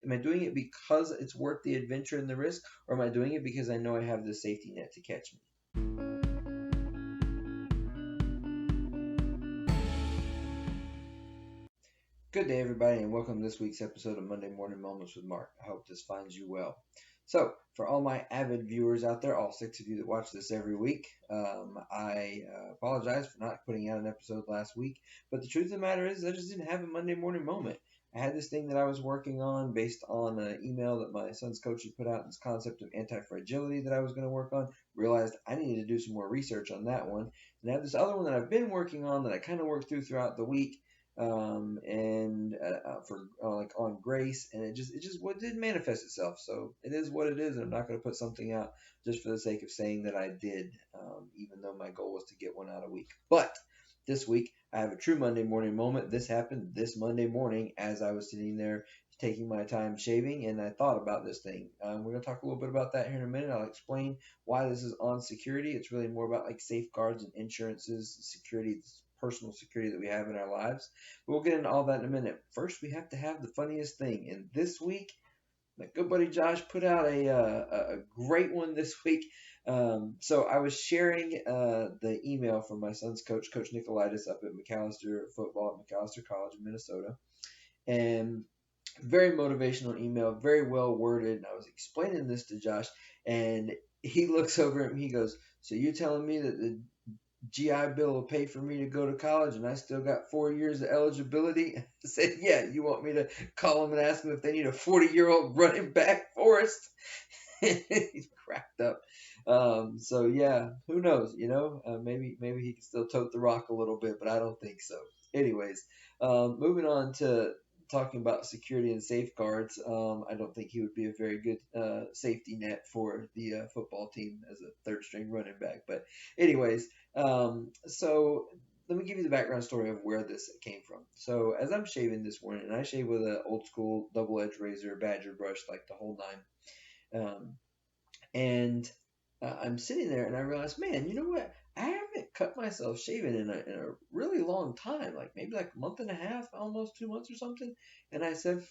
Am I doing it because it's worth the adventure and the risk, or am I doing it because I know I have the safety net to catch me? Good day, everybody, and welcome to this week's episode of Monday Morning Moments with Mark. I hope this finds you well. So, for all my avid viewers out there, all 6 of you that watch this every week, I apologize for not putting out an episode last week. But the truth of the matter is, I just didn't have a Monday morning moment. I had this thing that I was working on based on an email that my son's coach had put out, this concept of anti-fragility that I was going to work on. Realized I needed to do some more research on that one. And I have this other one that I've been working on that I kind of worked through throughout the week, and for like on grace, and it just what did manifest itself. So it is what it is, and I'm not going to put something out just for the sake of saying that I did, even though my goal was to get one out a week. But this week I have a true Monday morning moment. This happened this Monday morning as I was sitting there taking my time shaving, and I thought about this thing. We're going to talk a little bit about that here in a minute. I'll explain why this is on security. It's really more about like safeguards and insurances, security, personal security that we have in our lives. But we'll get into all that in a minute. First, we have to have the funniest thing. And this week, my good buddy Josh put out a great one this week. So I was sharing the email from my son's coach, Coach Nicolaitis, up at McAllister football at McAllister College in Minnesota. And very motivational email, very well worded. And I was explaining this to Josh, and he looks over at me. He goes, "So you're telling me that the GI Bill will pay for me to go to college and I still got 4 years of eligibility?" I said, "Yeah, you want me to call them and ask them if they need a 40-year-old running back for us?" He's cracked up. So yeah, who knows? Maybe he can still tote the rock a little bit, but I don't think so. Anyways, moving on to talking about security and safeguards. I don't think he would be a very good safety net for the football team as a third string running back. But anyways, so let me give you the background story of where this came from. So as I'm shaving this morning, and I shave with an old school double edged razor, badger brush, like the whole nine. And I'm sitting there and I realize, man, you know what? I haven't cut myself shaving in a really long time, like maybe like a month and a half, almost 2 months or something. And I said,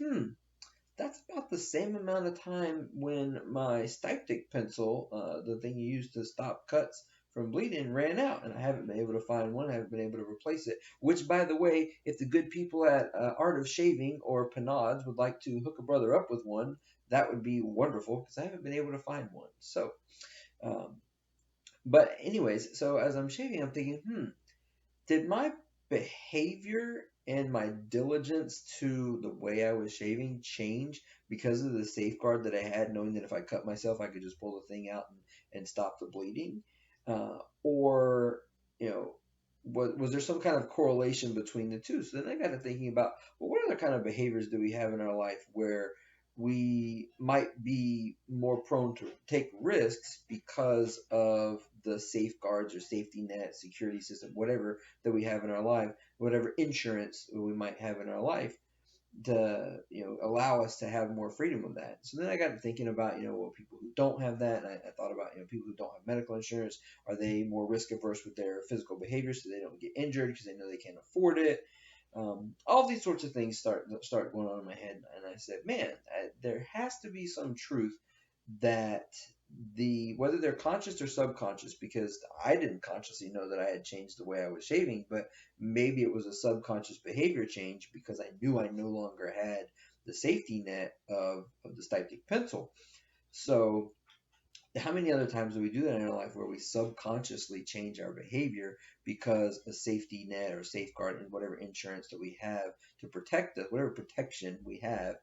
that's about the same amount of time when my styptic pencil, the thing you use to stop cuts from bleeding, ran out, and I haven't been able to find one. I haven't been able to replace it. Which, by the way, if the good people at Art of Shaving or Panaud's would like to hook a brother up with one, that would be wonderful because I haven't been able to find one. So, um, but anyways, so as I'm shaving, I'm thinking, did my behavior and my diligence to the way I was shaving change because of the safeguard that I had, knowing that if I cut myself, I could just pull the thing out and stop the bleeding? Or, you know, was there some kind of correlation between the two? So then I got to thinking about, well, what other kind of behaviors do we have in our life where we might be more prone to take risks because of the safeguards or safety net, security system, whatever that we have in our life, whatever insurance we might have in our life to allow us to have more freedom of that. So then I got to thinking about well, people who don't have that, and I thought about people who don't have medical insurance. Are they more risk averse with their physical behavior so they don't get injured because they know they can't afford it? All these sorts of things start going on in my head, and I said, man, there has to be some truth that whether they're conscious or subconscious, because I didn't consciously know that I had changed the way I was shaving, but maybe it was a subconscious behavior change because I knew I no longer had the safety net of the styptic pencil. So how many other times do we do that in our life where we subconsciously change our behavior because a safety net or safeguard and whatever insurance that we have to protect us, whatever protection we have,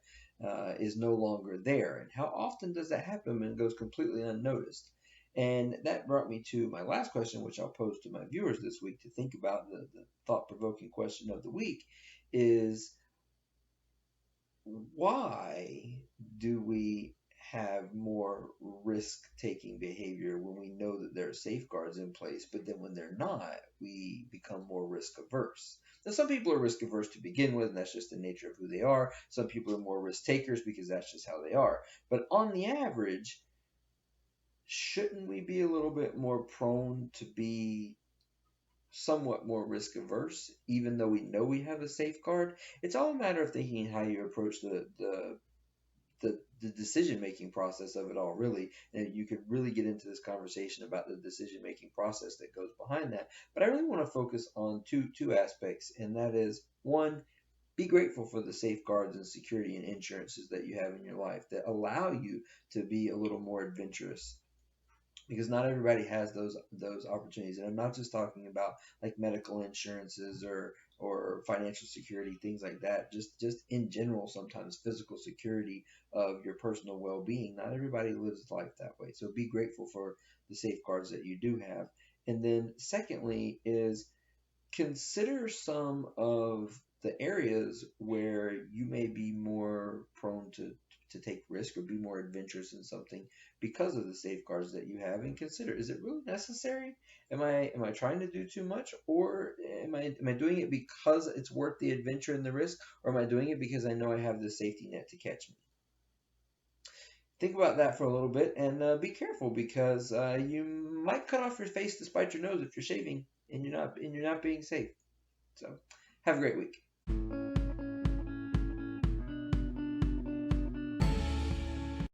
is no longer there? And how often does that happen when it goes completely unnoticed? And that brought me to my last question, which I'll pose to my viewers this week to think about. The thought-provoking question of the week is, why do we have more risk-taking behavior when we know that there are safeguards in place, but then when they're not, we become more risk-averse? Now, some people are risk-averse to begin with, and that's just the nature of who they are. Some people are more risk-takers because that's just how they are. But on the average, shouldn't we be a little bit more prone to be somewhat more risk averse, even though we know we have a safeguard? It's all a matter of thinking how you approach the the decision making process of it all, really. And you could really get into this conversation about the decision making process that goes behind that. But I really want to focus on two aspects, and that is one, be grateful for the safeguards and security and insurances that you have in your life that allow you to be a little more adventurous, because not everybody has those opportunities. And I'm not just talking about like medical insurances or financial security, things like that. Just in general, sometimes physical security of your personal well-being. Not everybody lives life that way. So be grateful for the safeguards that you do have. And then secondly is consider some of the areas where you may be more prone to take risk or be more adventurous in something because of the safeguards that you have, and consider, is it really necessary? Am I trying to do too much, or am I doing it because it's worth the adventure and the risk, or am I doing it because I know I have the safety net to catch me? Think about that for a little bit, and be careful, because you might cut off your face to spite your nose if you're shaving and you're not being safe. So have a great week.